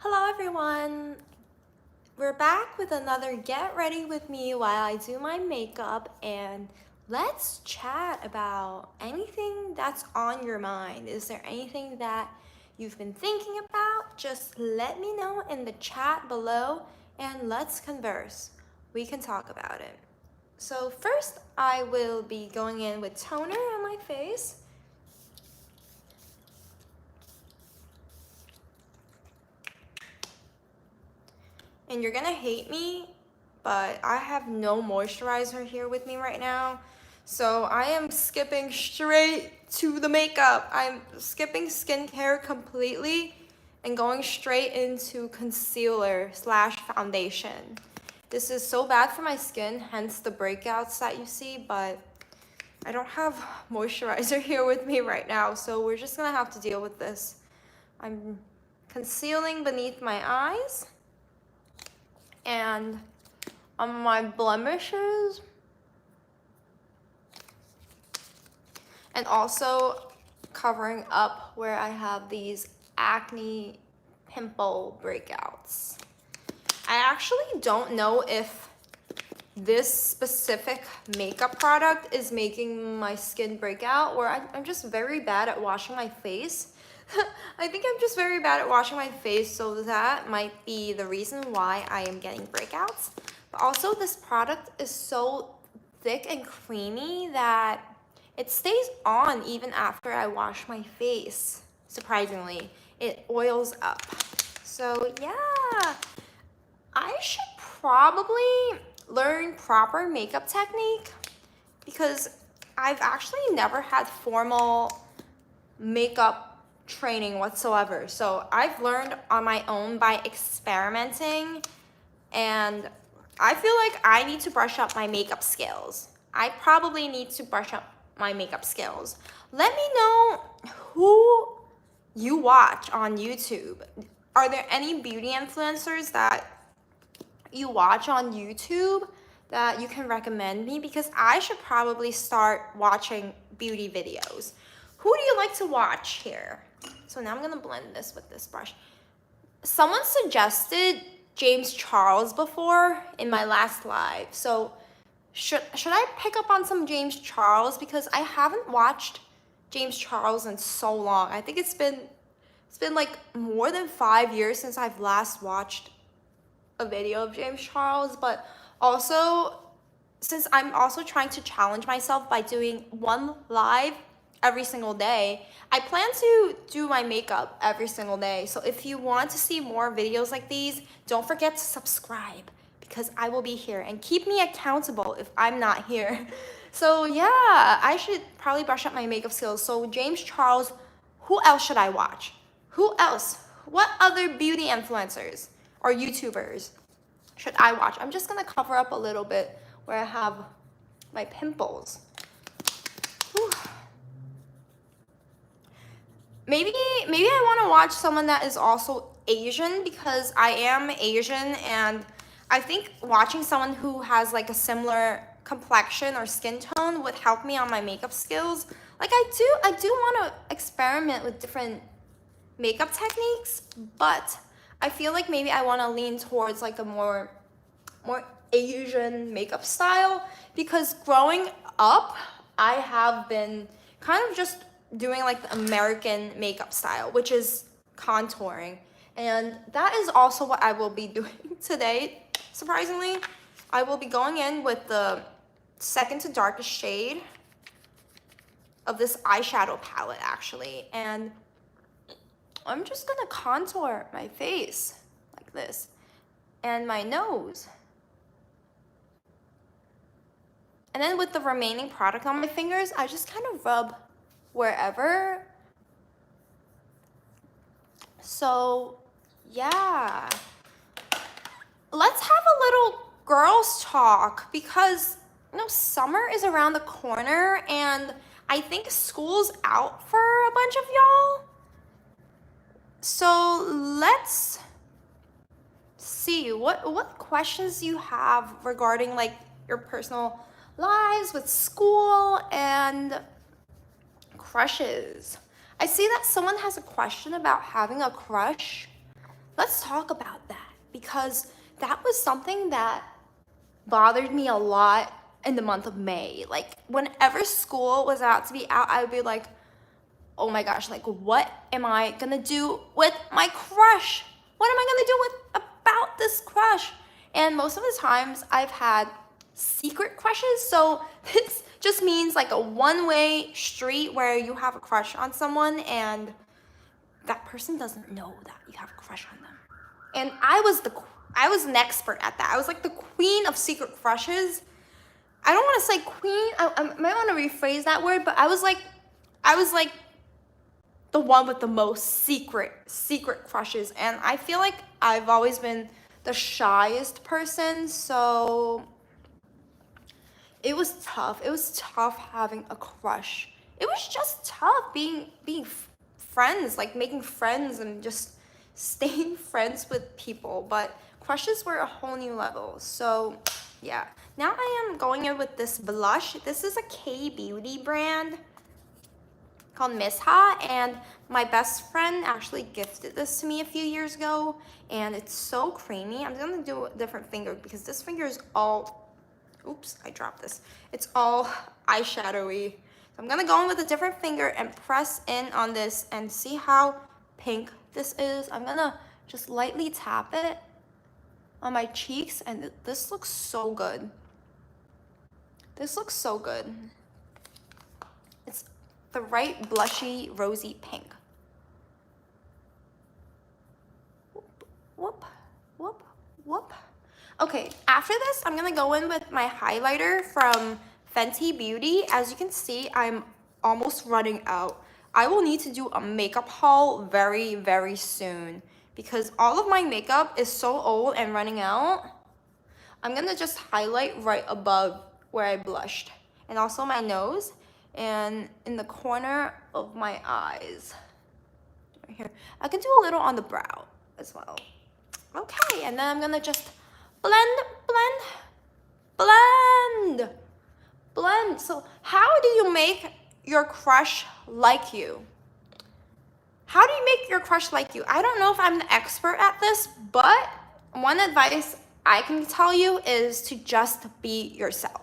Hello everyone! We're back with another Get Ready With Me while I do my makeup, and let's chat about anything that's on your mind. Is there anything that you've been thinking about? Just let me know in the chat below and let's converse. We can talk about it. So first I will be going in with toner on my face. And you're gonna hate me, but I have no moisturizer here with me right now. So I am skipping straight to the makeup. I'm skipping skincare completely and going straight into concealer slash foundation. This is so bad for my skin, hence the breakouts that you see, but I don't have moisturizer here with me right now, so we're just gonna have to deal with this. I'm concealing beneath my eyes and on my blemishes, and also covering up where I have these acne pimple breakouts. I actually don't know if this specific makeup product is making my skin break out, or I'm just very bad at washing my face. I think I'm just very bad at washing my face, so that might be the reason why I am getting breakouts. But also this product is so thick and creamy that it stays on even after I wash my face. Surprisingly, it oils up. So yeah, I should probably learn proper makeup technique because I've actually never had formal makeup training whatsoever. So I've learned on my own by experimenting, and I feel like I need to brush up my makeup skills. I probably need to brush up my makeup skills. Let me know who you watch on YouTube. Are there any beauty influencers that you watch on YouTube that you can recommend me? Because I should probably start watching beauty videos. Who do you like to watch here? So now I'm gonna blend this with this brush. Someone suggested James Charles before in my last live. So should I pick up on some James Charles? Because I haven't watched James Charles in so long. I think it's been like more than 5 years since I've last watched a video of James Charles. But also, since I'm also trying to challenge myself by doing one live every single day, I plan to do my makeup every single day. So if you want to see more videos like these, don't forget to subscribe because I will be here, and keep me accountable if I'm not here. So yeah, I should probably brush up my makeup skills. So James Charles, who else should I watch? Who else? What other beauty influencers or YouTubers should I watch? I'm just gonna cover up a little bit where I have my pimples. Whew. Maybe I want to watch someone that is also Asian, because I am Asian, and I think watching someone who has like a similar complexion or skin tone would help me on my makeup skills. Like I do want to experiment with different makeup techniques, but I feel like maybe I want to lean towards like a more Asian makeup style, because growing up I have been kind of just doing like the American makeup style, which is contouring, and that is also what I will be doing today. Surprisingly, I will be going in with the second to darkest shade of this eyeshadow palette actually, and I'm just gonna contour my face like this and my nose. And then with the remaining product on my fingers, I just kind of rub wherever. So yeah, let's have a little girls talk, because summer is around the corner and I think school's out for a bunch of y'all. So let's see what questions you have regarding like your personal lives with school and crushes. I see that someone has a question about having a crush. let's talk about that, because that was something that bothered me a lot in the month of May. Like, whenever school was about to be out, I would be like, oh my gosh, like, what am I gonna do with my crush? What am I gonna do with about this crush? And most of the times I've had secret crushes. So this just means like a one-way street where you have a crush on someone and that person doesn't know that you have a crush on them. And I was an expert at that. I was like the queen of secret crushes. I don't want to say queen. I might want to rephrase that word, but I was like the one with the most secret crushes. And I feel like I've always been the shyest person, so it was tough. It was tough having a crush. It was just tough being friends, like making friends and just staying friends with people. But crushes were a whole new level. So yeah. Now I am going in with this blush. This is a K-beauty brand called Misha, and my best friend actually gifted this to me a few years ago, and it's so creamy. I'm gonna do a different finger because this finger is all, oops, I dropped this. It's all eyeshadowy. So I'm gonna go in with a different finger and press in on this and see how pink this is. I'm gonna just lightly tap it on my cheeks, and this looks so good. This looks so good. It's the right blushy, rosy pink. Whoop, whoop, whoop. Okay, after this, I'm gonna go in with my highlighter from Fenty Beauty. As you can see, I'm almost running out. I will need to do a makeup haul very, very soon because all of my makeup is so old and running out. I'm gonna just highlight right above where I blushed, and also my nose and in the corner of my eyes. Right here. I can do a little on the brow as well. Okay, and then I'm gonna just blend, blend, blend, blend. So how do you make your crush like you? How do you make your crush like you? I don't know if I'm the expert at this, but one advice I can tell you is to just be yourself.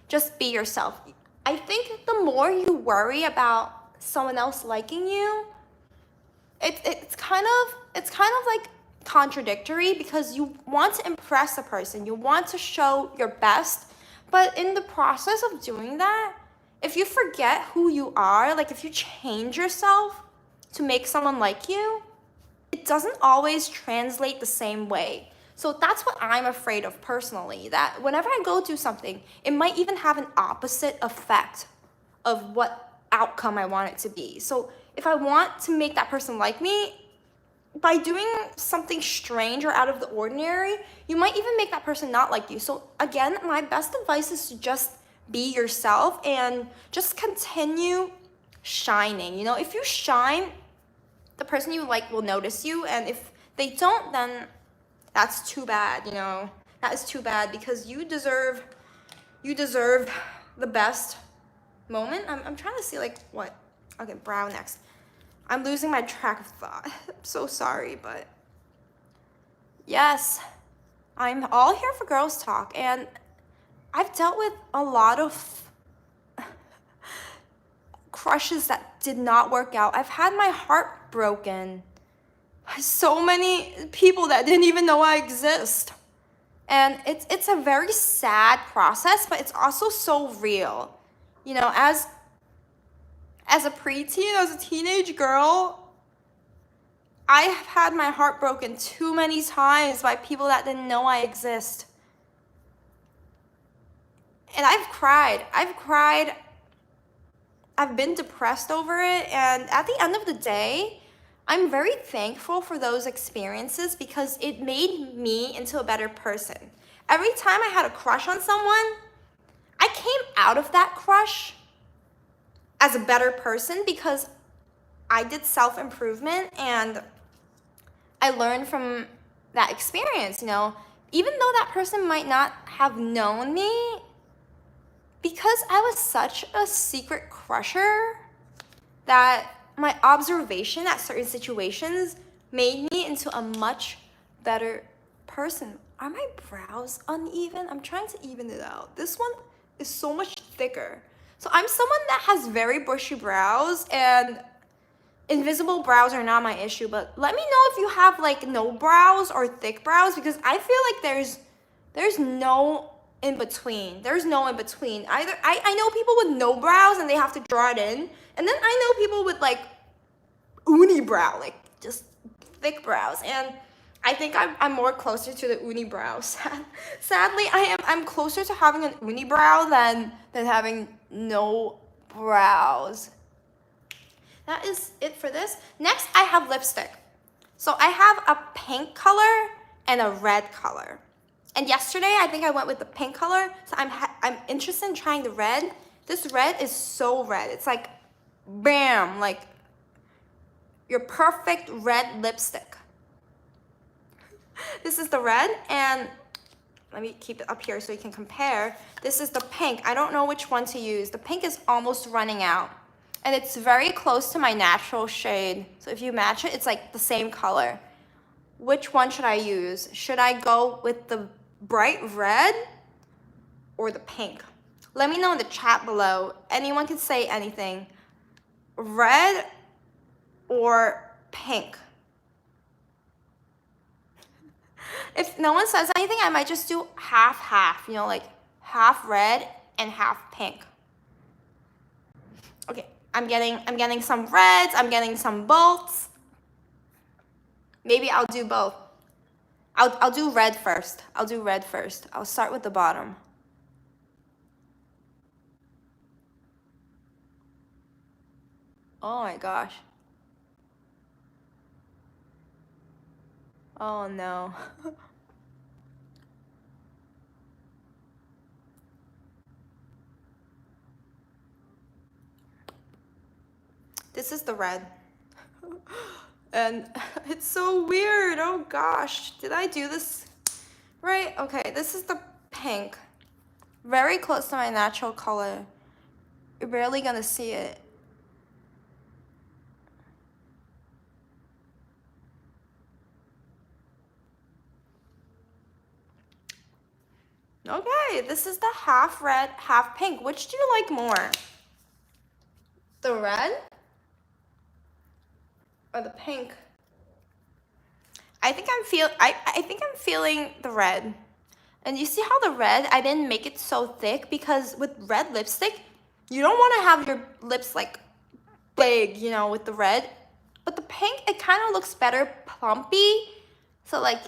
Just be yourself. I think the more you worry about someone else liking you, it's kind of like contradictory because you want to impress a person, you want to show your best, but in the process of doing that, if you forget who you are, like if you change yourself to make someone like you, it doesn't always translate the same way. So that's what I'm afraid of personally, that whenever I go do something, it might even have an opposite effect of what outcome I want it to be. So if I want to make that person like me, by doing something strange or out of the ordinary, you might even make that person not like you. So again, my best advice is to just be yourself and just continue shining. You know, if you shine, the person you like will notice you, and if they don't, then that's too bad, you know. That is too bad because you deserve the best moment. I'm trying to see like what. Okay, brow next. I'm losing my track of thought. I'm so sorry, but yes, I'm all here for girls talk, and I've dealt with a lot of crushes that did not work out. I've had my heart broken by so many people that didn't even know I exist. And it's a very sad process, but it's also so real. You know, as a preteen, as a teenage girl, I have had my heart broken too many times by people that didn't know I exist. And I've cried. I've been depressed over it. And at the end of the day, I'm very thankful for those experiences because it made me into a better person. Every time I had a crush on someone, I came out of that crush as a better person because I did self-improvement and I learned from that experience, you know. Even though that person might not have known me, because I was such a secret crusher that my observation at certain situations made me into a much better person. Are my brows uneven? I'm trying to even it out. This one is so much thicker. So I'm someone that has very bushy brows, and invisible brows are not my issue, but let me know if you have like no brows or thick brows, because I feel like there's no in between. There's no in between. Either I know people with no brows and they have to draw it in, and then I know people with like unibrow, like just thick brows, and I think I'm more closer to the unibrow. Sadly, I'm closer to having an unibrow than having no brows. That is it for this. Next, I have lipstick. So I have a pink color and a red color. And yesterday, I think I went with the pink color. So I'm interested in trying the red. This red is so red. It's like, bam, like your perfect red lipstick. This is the red, and let me keep it up here so you can compare. This is the pink. I don't know which one to use. The pink is almost running out, and it's very close to my natural shade. So if you match it, it's like the same color. Which one should I use? Should I go with the bright red or the pink? Let me know in the chat below. Anyone can say anything. Red or pink? If no one says anything, I might just do half-half, you know, like half red and half pink. Okay, I'm getting some reds, I'm getting some bolts. Maybe I'll do both. I'll do red first. I'll do red first. I'll start with the bottom. Oh my gosh. Oh no. This is the red. And it's so weird. Oh gosh. Did I do this right? Okay, this is the pink. Very close to my natural color. You're barely gonna see it. Okay, this is the half red, half pink. Which do you like more? The red or the pink? I think I'm feeling the red. And you see how the red, I didn't make it so thick, because with red lipstick, you don't want to have your lips like big, you know, with the red. But the pink, it kind of looks better plumpy. So like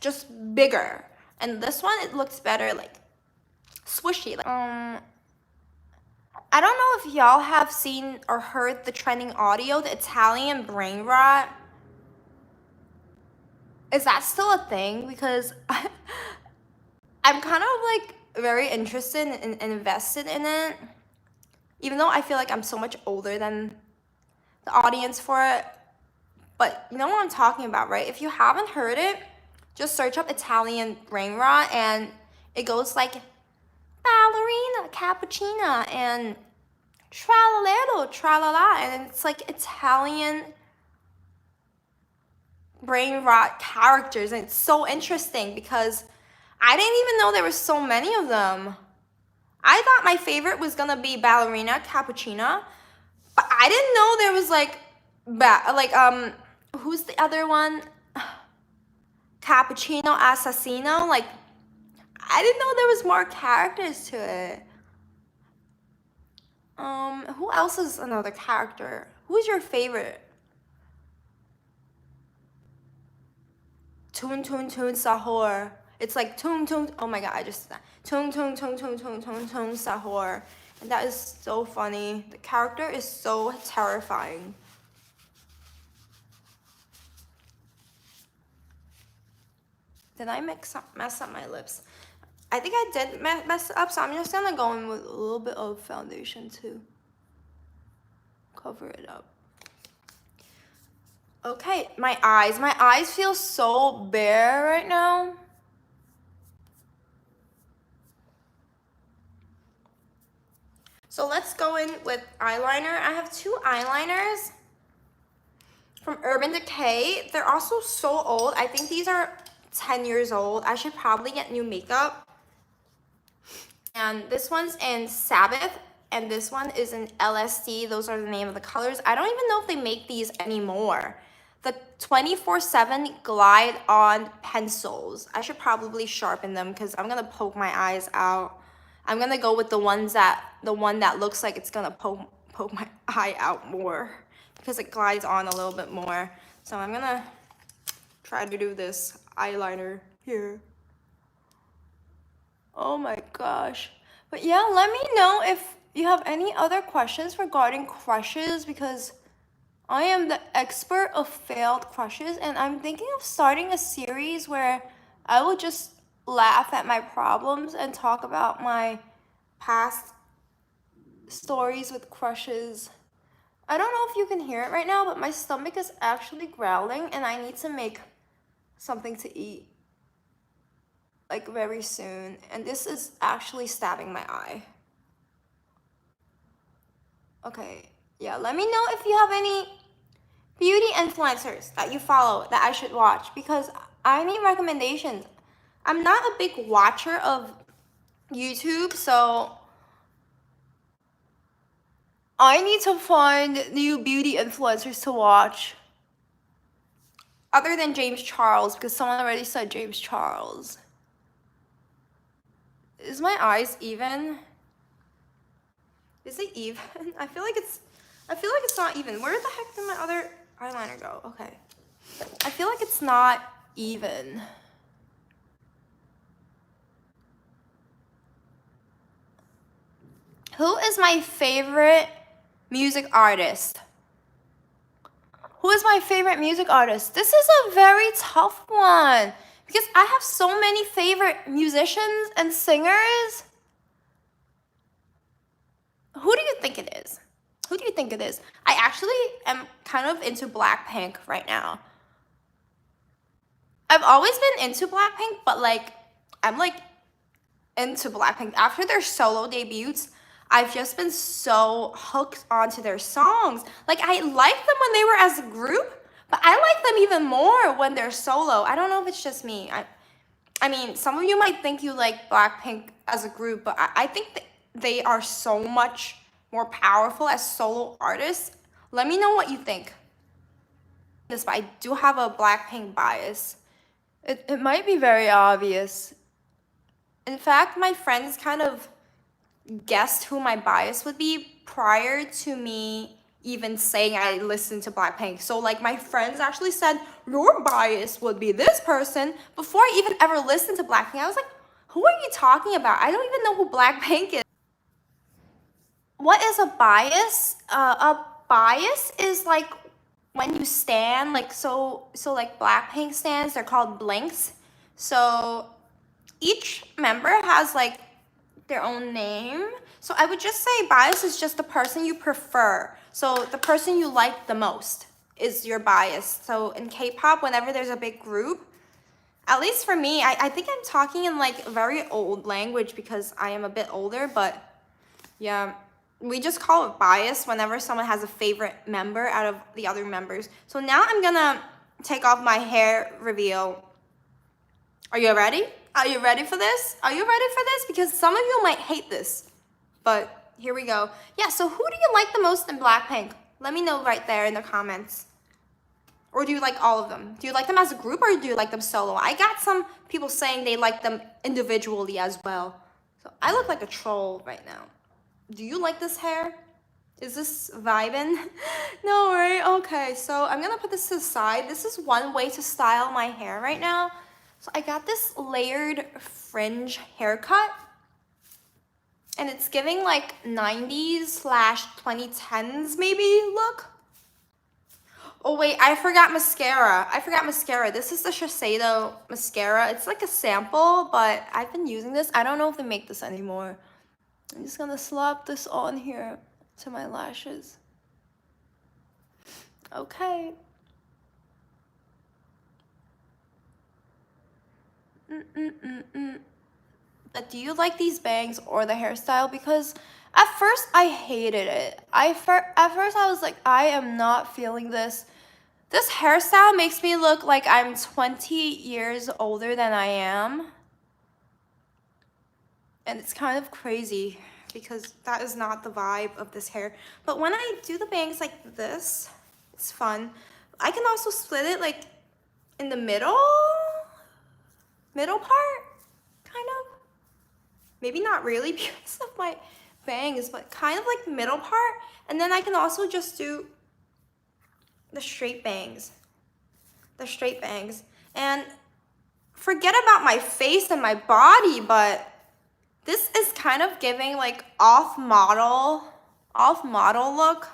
just bigger. And this one, it looks better like swishy. Like, I don't know if y'all have seen or heard the trending audio, the Italian brain rot. Is that still a thing? Because I'm kind of like very interested and invested in it. Even though I feel like I'm so much older than the audience for it. But you know what I'm talking about, right? If you haven't heard it, just search up Italian brain rot, and it goes like ballerina, cappuccina, and tralalero, tralala, and it's like Italian brain rot characters, and it's so interesting because I didn't even know there were so many of them. I thought my favorite was gonna be ballerina, cappuccina, but I didn't know there was like who's the other one? Cappuccino Assassino. Like, I didn't know there was more characters to it. Who else is another character? Who's your favorite? Tune tune tune sahur. It's like tune tune. Oh my god, I just tune tune tune tune tune tune tune sahur, and that is so funny. The character is so terrifying. Did I mess up my lips? I think I did mess it up, so I'm just gonna go in with a little bit of foundation to cover it up. Okay, my eyes. My eyes feel so bare right now. So let's go in with eyeliner. I have two eyeliners. from Urban Decay. They're also so old. I think these are 10 years old. I should probably get new makeup. And this one's in Sabbath, and this one is in LSD. Those are the name of the colors. I don't even know if they make these anymore. The 24/7 Glide On pencils. I should probably sharpen them because I'm gonna poke my eyes out. I'm gonna go with the one that looks like it's gonna poke my eye out more because it glides on a little bit more. So I'm gonna try to do this eyeliner here. Oh my gosh. But yeah, let me know if you have any other questions regarding crushes, because I am the expert of failed crushes, and I'm thinking of starting a series where I will just laugh at my problems and talk about my past stories with crushes. I don't know if you can hear it right now, but my stomach is actually growling and I need to make something to eat like very soon, and this is actually stabbing my eye. Okay, yeah, let me know if you have any beauty influencers that you follow that I should watch, because I need recommendations. I'm not a big watcher of YouTube, so I need to find new beauty influencers to watch other than James Charles, because someone already said James Charles. Is my eyes even? Is it even? I feel like it's not even. Where the heck did my other eyeliner go? Okay. I feel like it's not even. Who is my favorite music artist? Who is my favorite music artist? This is a very tough one because I have so many favorite musicians and singers. Who do you think it is? Who do you think it is? I actually am kind of into Blackpink right now. I've always been into Blackpink, but like, I'm like into Blackpink. After their solo debuts, I've just been so hooked onto their songs. Like, I liked them when they were as a group, but I like them even more when they're solo. I don't know if it's just me. I mean, some of you might think you like Blackpink as a group, but I think they are so much more powerful as solo artists. Let me know what you think. But I do have a Blackpink bias. It might be very obvious. In fact, my friends kind of guessed who my bias would be prior to me even saying I listened to Blackpink. So like, my friends actually said your bias would be this person before I even ever listened to Blackpink. I was like, who are you talking about? I don't even know who Blackpink is. What is a bias? A bias is like when you stan, like so like Blackpink stans, they're called blinks. So each member has like their own name. So I would just say bias is just the person you prefer. So the person you like the most is your bias. So in K-pop, whenever there's a big group, at least for me, I think I'm talking in like very old language because I am a bit older, but yeah, we just call it bias whenever someone has a favorite member out of the other members. So now I'm gonna take off my hair reveal. Are you ready? Are you ready for this? Are you ready for this? Because some of you might hate this, but here we go. Yeah, so who do you like the most in Blackpink? Let me know right there in the comments. Or do you like all of them? Do you like them as a group or do you like them solo? I got some people saying they like them individually as well. So I look like a troll right now. Do you like this hair? Is this vibing? No, right? Okay, so I'm gonna put this to the side. This is one way to style my hair right now. So I got this layered fringe haircut, and it's giving like 90s/2010s maybe look. Oh wait, I forgot mascara. This is the Shiseido mascara. It's like a sample, but I've been using this. I don't know if they make this anymore. I'm just gonna slap this on here to my lashes. Okay. But do you like these bangs or the hairstyle? Because at first I hated it. At first I was like, I am not feeling this. This hairstyle makes me look like I'm 20 years older than I am. And it's kind of crazy because that is not the vibe of this hair. But when I do the bangs like this, it's fun. I can also split it like in the middle part, kind of. Maybe not really because of my bangs, but kind of like the middle part. And then I can also just do the straight bangs. And forget about my face and my body, but this is kind of giving like off model look.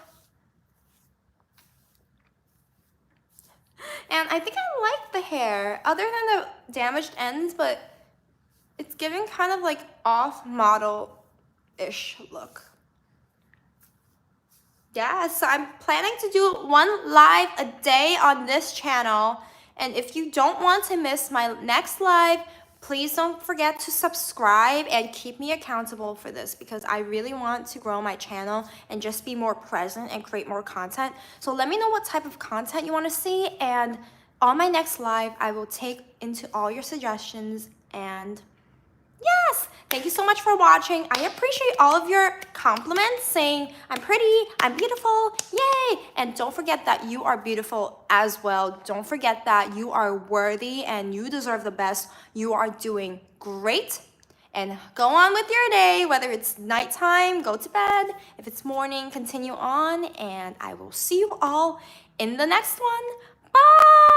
And I think I like the hair, other than the damaged ends, but it's giving kind of like off model-ish look. Yeah, so I'm planning to do 1 live a day on this channel. And if you don't want to miss my next live, please don't forget to subscribe and keep me accountable for this, because I really want to grow my channel and just be more present and create more content. So let me know what type of content you want to see, and on my next live, I will take into all your suggestions. And yes, thank you so much for watching. I appreciate all of your compliments saying I'm pretty, I'm beautiful, yay! And don't forget that you are beautiful as well. Don't forget that you are worthy and you deserve the best. You are doing great. And go on with your day, whether it's nighttime, go to bed. If it's morning, continue on. And I will see you all in the next one. Bye!